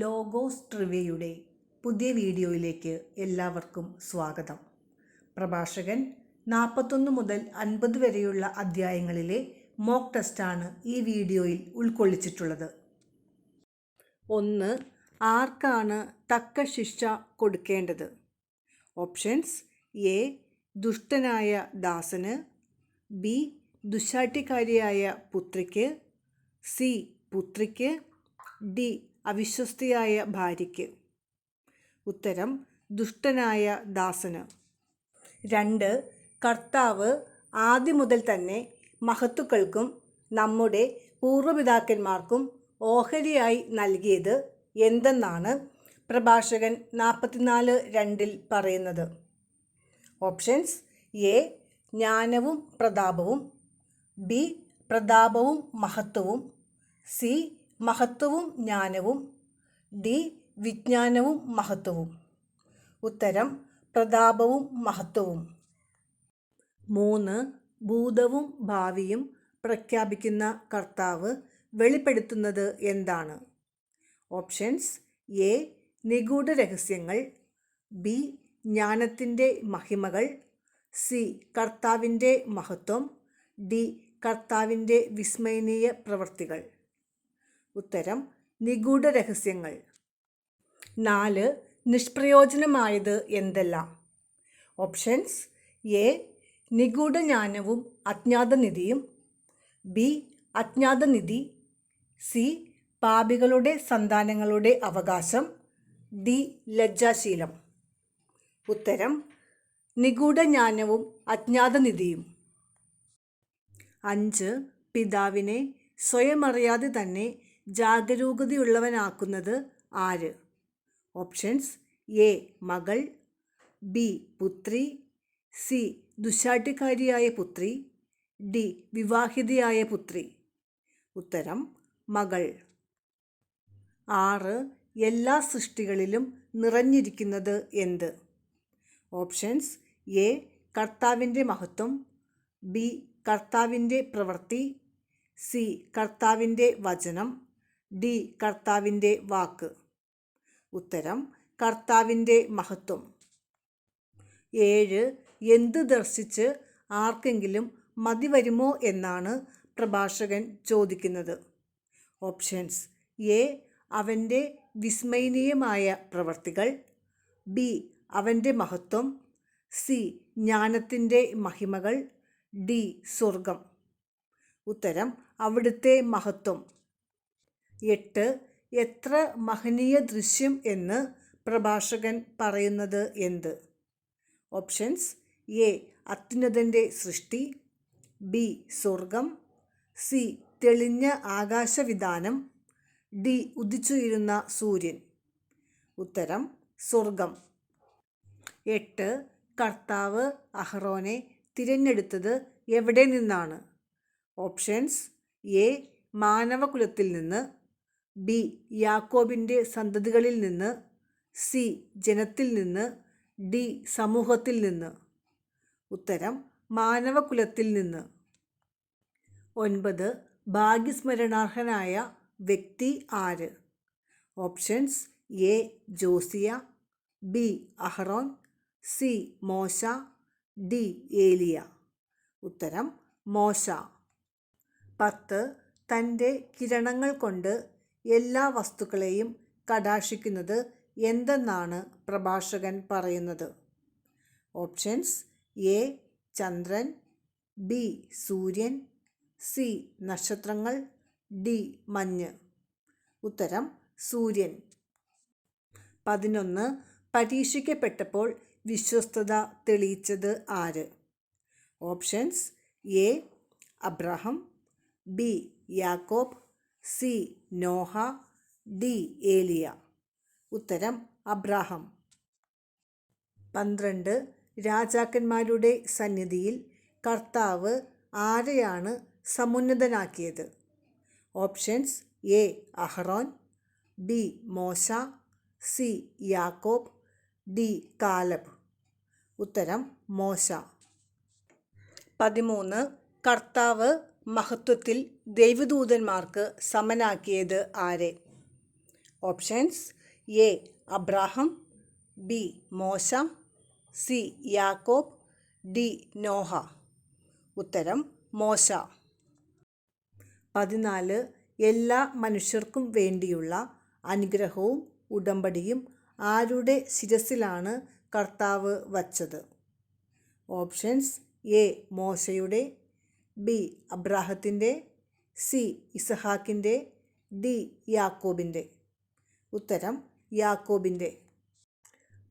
Logos ട്രിവിയയുടെ പുതിയ വീഡിയോയിലേക്ക് എല്ലാവർക്കും സ്വാഗതം. പ്രഭാഷകൻ 41 മുതൽ 50 വരെയുള്ള അധ്യായങ്ങളിലെ മോക്ക് ടെസ്റ്റാണ് ഈ വീഡിയോയിൽ ഉൾക്കൊള്ളിച്ചിട്ടുള്ളത്. 1. ആർക്കാണ് തക്ക ശിക്ഷ കൊടുക്കേണ്ടത്? Options: A. ദുഷ്ടനായ ദാസന്, ബി. ദുശ്ശാഠ്യക്കാരിയായ പുത്രിക്ക്, സി. പുത്രിക്ക്, ഡി. അവിശ്വസ്തയായ ഭാര്യയ്ക്ക്. ഉത്തരം: ദുഷ്ടനായ ദാസന്. 2. കർത്താവ് ആദ്യം മുതൽ തന്നെ മഹത്തുക്കൾക്കും നമ്മുടെ പൂർവ്വപിതാക്കന്മാർക്കും ഓഹരിയായി നൽകിയത് എന്തെന്നാണ് പ്രഭാഷകൻ 44:2 പറയുന്നത്? Options: A. ജ്ഞാനവും പ്രതാപവും, ബി. പ്രതാപവും മഹത്വവും, സി. മഹത്വവും ജ്ഞാനവും, ഡി. വിജ്ഞാനവും മഹത്വവും. ഉത്തരം: പ്രതാപവും മഹത്വവും. 3. ഭൂതവും ഭാവിയും പ്രഖ്യാപിക്കുന്ന കർത്താവ് വെളിപ്പെടുത്തുന്നത് എന്താണ്? Options: A. നിഗൂഢ രഹസ്യങ്ങൾ, ബി. ജ്ഞാനത്തിൻ്റെ മഹിമകൾ, സി. കർത്താവിൻ്റെ മഹത്വം, ഡി. കർത്താവിൻ്റെ വിസ്മയനീയ പ്രവൃത്തികൾ. ഉത്തരം: നിഗൂഢ രഹസ്യങ്ങൾ. 4. നിഷ്പ്രയോജനമായത് എന്തെല്ലാം? Options: A. നിഗൂഢ ജ്ഞാനവും അജ്ഞാതനിധിയും, ബി. അജ്ഞാതനിധി, സി. പാപികളുടെ സന്താനങ്ങളുടെ അവകാശം, ഡി. ലജ്ജാശീലം. ഉത്തരം: നിഗൂഢ ജ്ഞാനവും അജ്ഞാതനിധിയും. 5. പിതാവിനെ സ്വയമറിയാതെ തന്നെ ജാഗരൂകതയുള്ളവനാക്കുന്നത് ആര്? Options: A. മകൾ, ബി. പുത്രി, സി. ദുശ്ശാഠ്യക്കാരിയായ പുത്രി, ഡി. വിവാഹിതയായ പുത്രി. ഉത്തരം: മകൾ. 6. എല്ലാ സൃഷ്ടികളിലും നിറഞ്ഞിരിക്കുന്നത് എന്ത്? Options: A. കർത്താവിൻ്റെ മഹത്വം, ബി. കർത്താവിൻ്റെ പ്രവൃത്തി, സി. കർത്താവിൻ്റെ വചനം, ഡി. കർത്താവിൻ്റെ വാക്ക്. ഉത്തരം: കർത്താവിൻ്റെ മഹത്വം. 7. എന്ത് ദർശിച്ച് ആർക്കെങ്കിലും മതി വരുമോ എന്നാണ് പ്രഭാഷകൻ ചോദിക്കുന്നത്? Options: A. അവൻ്റെ വിസ്മയനീയമായ പ്രവൃത്തികൾ, ബി. അവൻ്റെ മഹത്വം, സി. ജ്ഞാനത്തിൻ്റെ മഹിമകൾ, ഡി. സ്വർഗം. ഉത്തരം: അവിടുത്തെ മഹത്വം. 8. എത്ര മഹനീയ ദൃശ്യം എന്ന് പ്രഭാഷകൻ പറയുന്നത് എന്ത്? Options: A. അത്യുന്നതൻ്റെ സൃഷ്ടി, ബി. സ്വർഗം, സി. തെളിഞ്ഞ ആകാശവിതാനം, ഡി. ഉദിച്ചുയരുന്ന സൂര്യൻ. ഉത്തരം: സ്വർഗം. 8. കർത്താവ് അഹറോനെ തിരഞ്ഞെടുത്തത് എവിടെ നിന്നാണ്? Options: A. മാനവകുലത്തിൽ നിന്ന്, ബി. യാക്കോബിൻ്റെ സന്തതികളിൽ നിന്ന്, സി. ജനത്തിൽ നിന്ന്, ഡി. സമൂഹത്തിൽ നിന്ന്. ഉത്തരം: മാനവകുലത്തിൽ നിന്ന്. 9. ഭാഗ്യസ്മരണാർഹനായ വ്യക്തി ആര്? Options: A. Josiah, B. അഹറോൻ, സി. മോശ, ഡി. ഏലിയ. ഉത്തരം: മോശ. 10. തൻ്റെ കിരണങ്ങൾ കൊണ്ട് എല്ലാ വസ്തുക്കളെയും കടാക്ഷിക്കുന്നത് എന്തെന്നാണ് പ്രഭാഷകൻ പറയുന്നത്? Options: A. ചന്ദ്രൻ, ബി. സൂര്യൻ, സി. നക്ഷത്രങ്ങൾ, ഡി. മഞ്ഞ്. ഉത്തരം: സൂര്യൻ. 11. പരീക്ഷിക്കപ്പെട്ടപ്പോൾ വിശ്വസ്തത തെളിയിച്ചത് ആര്? Options: A. Abraham, B. യാക്കോബ്, സി. Noah, D. ഏലിയ. ഉത്തരം: അബ്രഹാം. 12. രാജാക്കന്മാരുടെ സന്നിധിയിൽ കർത്താവ് ആരെയാണ് സമുന്നതനാക്കിയത്? Options: A. അഹറോൻ, ബി. മോശ, സി. യാക്കോബ്, ഡി. കാലബ്. ഉത്തരം: മോശ. 13. കർത്താവ് മഹത്വത്തിൽ ദൈവദൂതന്മാർക്ക് സമനാക്കിയത് ആരെ? ഓപ്ഷൻസ് എ അബ്രാഹം, ബി മോശ, സി യാക്കോബ്, ഡി നോഹ. ഉത്തരം മോശ. 14 എല്ലാ മനുഷ്യർക്കും വേണ്ടിയുള്ള അനുഗ്രഹവും ഉടമ്പടിയും ആരുടെ ശിരസിലാണ് കർത്താവ് വച്ചത്? ഓപ്ഷൻസ് എ മോശയുടെ, ബി അബ്രാഹത്തിൻ്റെ, സി ഇസഹാക്കിൻ്റെ, ഡി യാക്കോബിൻ്റെ. ഉത്തരം യാക്കോബിൻ്റെ.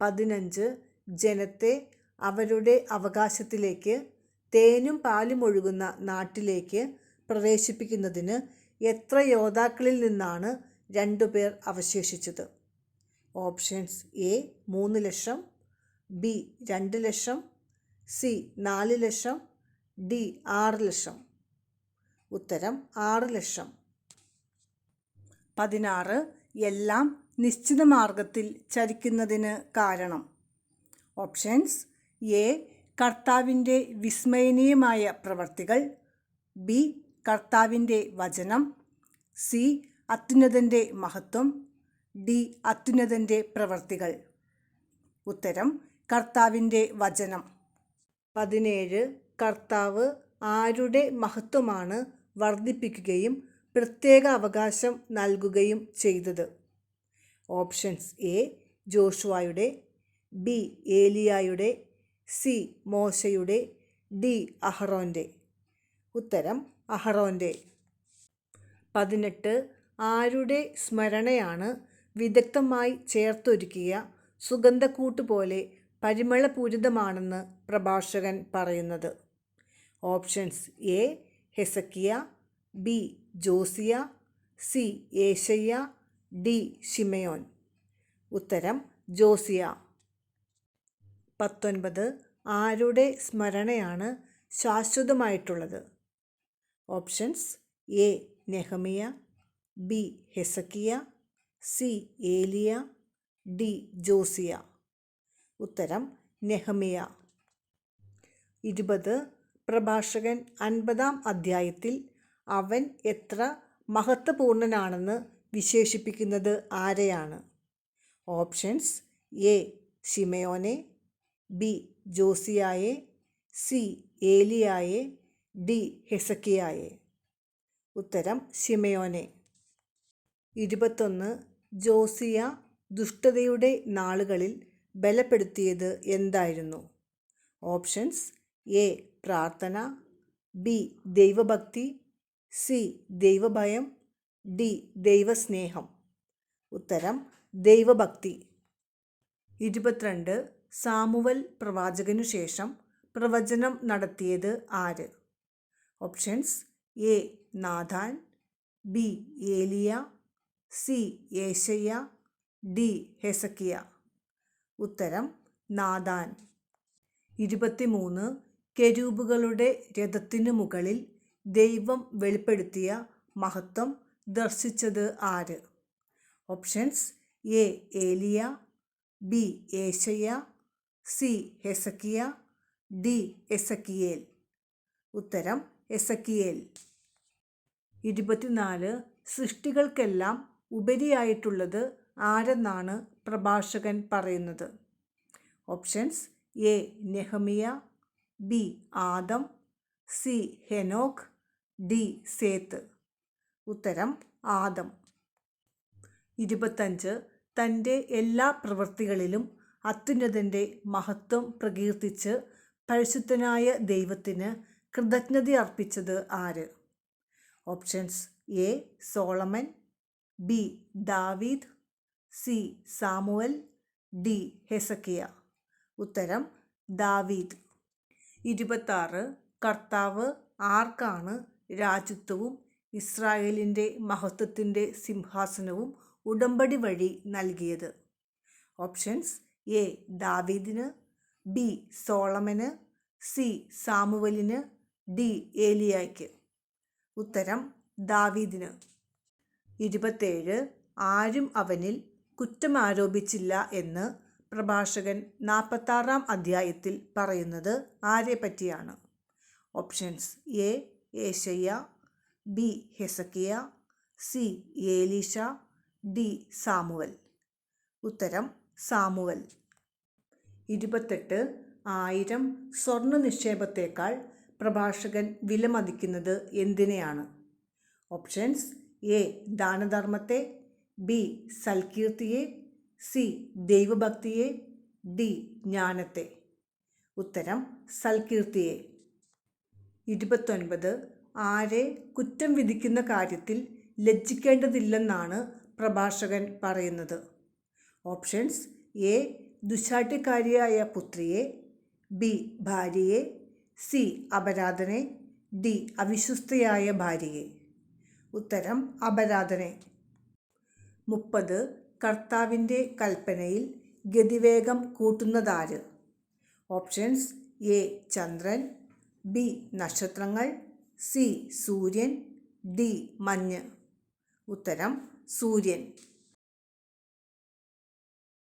15 ജനത്തെ അവരുടെ അവകാശത്തിലേക്ക്, തേനും പാലും ഒഴുകുന്ന നാട്ടിലേക്ക് പ്രവേശിപ്പിക്കുന്നതിന് എത്ര യോദ്ധാക്കളിൽ നിന്നാണ് 2 പേർ അവശേഷിച്ചത്? Options A 3 lakh, B 2 lakh, C 4 lakh, D 6 lakh. ഉത്തരം 6 ലക്ഷം. 16 എല്ലാം നിശ്ചിത മാർഗത്തിൽ ചരിക്കുന്നതിന് കാരണം? ഓപ്ഷൻസ് എ കർത്താവിൻ്റെ വിസ്മയനീയമായ പ്രവർത്തികൾ, ബി കർത്താവിൻ്റെ വചനം, സി അത്യുന്നതൻ്റെ മഹത്വം, ഡി അത്യുന്നതൻ്റെ പ്രവർത്തികൾ. ഉത്തരം കർത്താവിൻ്റെ വചനം. 17 കർത്താവ് ആരുടെ മഹത്വമാണ് വർദ്ധിപ്പിക്കുകയും പ്രത്യേക അവകാശം നൽകുകയും ചെയ്തത്? ഓപ്ഷൻസ് എ ജോഷുവായുടെ, ബി ഏലിയായുടെ, സി മോശയുടെ, ഡി അഹറോൻ്റെ. ഉത്തരം അഹറോൻ്റെ. 18 ആരുടെ സ്മരണയാണ് വിദഗ്ധമായി ചേർത്തൊരുക്കിയ സുഗന്ധക്കൂട്ട് പോലെ പരിമളപൂരിതമാണെന്ന് പ്രഭാഷകൻ പറയുന്നത്? Options A Hezekiah, B Josiah, C ഏശയ്യ, ഡി ശിമയോൻ. ഉത്തരം ജോസിയ. 19 ആരുടെ സ്മരണയാണ് ശാശ്വതമായിട്ടുള്ളത്? Options A Nehemiah, B Hezekiah, C ഏലിയ, ഡി ജോസിയ. ഉത്തരം നെഹമിയ. 20 പ്രഭാഷകൻ 50-ാം അധ്യായത്തിൽ അവൻ എത്ര മഹത്വപൂർണനാണെന്ന് വിശേഷിപ്പിക്കുന്നത് ആരെയാണ്? ഓപ്ഷൻസ് എ ശിമയോനെ, ബി ജോസിയായെ, സി ഏലിയായെ, ഡി ഹെസക്കിയായെ. ഉത്തരം ശിമയോനെ. 21 ജോസിയ ദുഷ്ടതയുടെ നാളുകളിൽ ബലപ്പെടുത്തിയത് എന്തായിരുന്നു? ഓപ്ഷൻസ് എ പ്രാർത്ഥന, ബി ദൈവഭക്തി, സി ദൈവഭയം, ഡി ദൈവസ്നേഹം. ഉത്തരം ദൈവഭക്തി. 22 സാമുവൽ പ്രവാചകനു ശേഷം പ്രവചനം നടത്തിയത് ആര്? ഓപ്ഷൻസ് എ നാഥാൻ, ബി ഏലിയ, സി ഏശയ്യ, ഡി ഹെസക്കിയ. ഉത്തരം നാഥാൻ. 23 കെരൂബുകളുടെ രഥത്തിനു മുകളിൽ ദൈവം വെളിപ്പെടുത്തിയ മഹത്വം ദർശിച്ചത് ആര്? ഓപ്ഷൻസ് എ ഏലിയ, ബി ഏശയ്യ, സി ഹെസക്കിയ, ഡി എസക്കിയേൽ. ഉത്തരം എസക്കിയേൽ. 24 സൃഷ്ടികൾക്കെല്ലാം ഉപരിയായിട്ടുള്ളത് ആരെന്നാണ് പ്രഭാഷകൻ പറയുന്നത്? Options A Nehemiah, B Adam, C ഹെനോക്ക്, ഡി സേത്ത്. ഉത്തരം ആദം. 25 തൻ്റെ എല്ലാ പ്രവൃത്തികളിലും അത്യുന്നതൻ്റെ മഹത്വം പ്രകീർത്തിച്ച് പരിശുദ്ധനായ ദൈവത്തിന് കൃതജ്ഞത അർപ്പിച്ചത് ആര്? ഓപ്ഷൻസ് എ സോളമൻ, ബി ദാവീദ്, സി സാമുവൽ, ഡി ഹെസക്കിയ. ഉത്തരം ദാവീദ്. 26 കർത്താവ് ആർക്കാണ് രാജ്യത്വവും ഇസ്രായേലിൻ്റെ മഹത്വത്തിൻ്റെ സിംഹാസനവും ഉടമ്പടി വഴി നൽകിയത്? ഓപ്ഷൻസ് എ ദാവീദിന്, ബി സോളമന്, സി സാമുവലിന്, ഡി ഏലിയായ്ക്ക്. ഉത്തരം ദാവീദിന്. 27 ആരും അവനിൽ കുറ്റമാരോപിച്ചില്ല എന്ന് പ്രഭാഷകൻ 46-ാം അധ്യായത്തിൽ പറയുന്നത് ആരെ പറ്റിയാണ്? ഓപ്ഷൻസ് എ ഏശയ്യ, B Hezekiah, C Elisha, D Samuel. ഉത്തരം സാമുവൽ. 28 1000 സ്വർണ്ണ നിക്ഷേപത്തേക്കാൾ പ്രഭാഷകൻ വിലമതിക്കുന്നത് എന്തിനെയാണ്? ഓപ്ഷൻസ്: എ ദാനധർമ്മത്തെ, ബി സൽകീർത്തിയെ, സി ദൈവഭക്തിയെ, ഡി ജ്ഞാനത്തെ. ഉത്തരം സൽകീർത്തിയെ. 29 ആരെ കുറ്റം വിധിക്കുന്ന കാര്യത്തിൽ ലജ്ജിക്കേണ്ടതില്ലെന്നാണ് പ്രഭാഷകൻ പറയുന്നത്? ഓപ്ഷൻസ്: എ ദുശ്ശാഠ്യക്കാരിയായ പുത്രിയെ, ബി ഭാര്യയെ, സി അപരാധനെ, ഡി അവിശ്വസ്തയായ ഭാര്യയെ. ഉത്തരം അപരാധനെ. 30 കർത്താവിൻ്റെ കൽപ്പനയിൽ ഗതിവേഗം കൂട്ടുന്നതാര്? ഓപ്ഷൻസ്: എ ചന്ദ്രൻ, ബി നക്ഷത്രങ്ങൾ, സി സൂര്യൻ, ഡി മഞ്ഞ്. ഉത്തരം സൂര്യൻ.